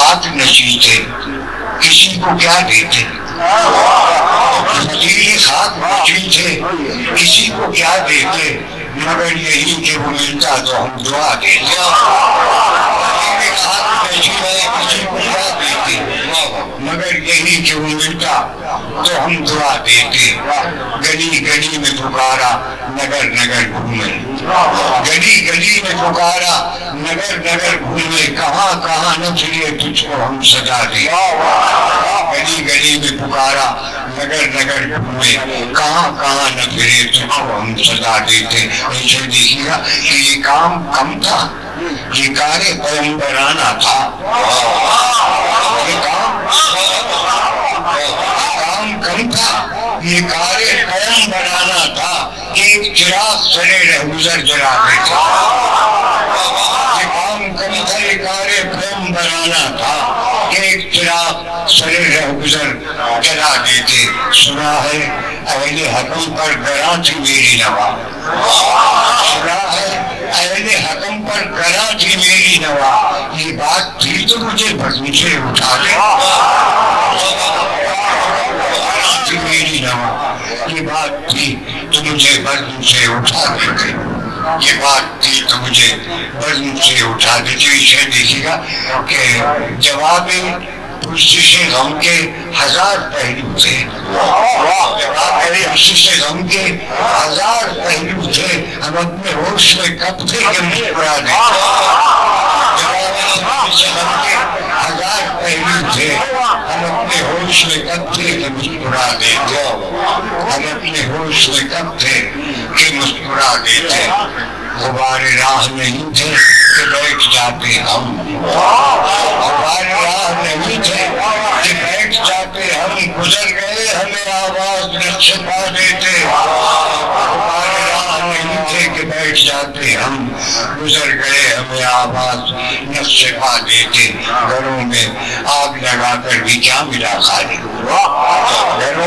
خاک نشیں تھے، کسی کو کیا دیتے؟ فقیر خاک نشیں تھے، کسی کو کیا دیتے؟ مگر یہی کہ وہ ملتا تو ہم دعا دیتے۔ فقیر خاک نشیں ہے، کسی کو کیا دیتے؟ مگر یہی کہ وہ ملتا تو ہم دعا دیتے۔ گلی گلی میں پکارا، نگر نگر گھومے، گلی گلی میں پکارا، نگر نگر گھومے، کہاں کہاں نہ پھرے تجھ کو ہم سزا دے۔ گلی گلی میں پکارا، نگر نگر گھومے، کہاں کہاں نہ پھرے تجھ کو ہم سزا دیتے۔ ایسے دیکھیے گا کہ یہ کام کم تھا، یہ کار پیغمبرانہ تھا، یہ کام کم تھا، یہ کار پیغمبرانہ تھا، ایک چراغ سرے رہگزر جلا دیتے۔ یہ کام کم تھا، یہ کار پیغمبرانہ تھا، ایک چراغ سرے رہگزر جلا دیتے۔ سنا ہے اہل حکم پر گراں تھی میری نوا، سنا ہے اہل حکم پر گراں تھی میری نوا، یہ بات تھی تو مجھے بزم سے اٹھا دے، میری نوا، یہ بات تھی تو مجھے بزم سے اٹھا دیتے، یہ بات تھی تو مجھے بزم سے اٹھا دیتے۔ اسے دیکھیے گا کہ جواب پرسش غم کے ہزار پہلو تھے، جواب پرسش غم کے ہزار پہلو تھے، ہم اپنے ہوش میں کب تھے کہ مسکرا دیں؟ جواب پرسش غم کے ہزار پہلو تھے، ہم اپنے ہوش میں کب تھے کہ مسکرا دیتے، ہم اپنے ہوش میں کب تھے کہ مسکرا دیتے۔ غبار راہ نہیں تھے کہ بیٹھ جاتے ہم، غبار راہ نہیں تھے کہ بیٹھ جاتے ہم، گزر گئے ہمیں آواز نقش پا دیتے۔ غبار راہ نہیں تھے کہ بیٹھ جاتے ہم، گزر گئے ہمیں آواز نقش پا دیتے۔ گھروں میں آگ لگا کر بھی کیا ملا خالی، گھروں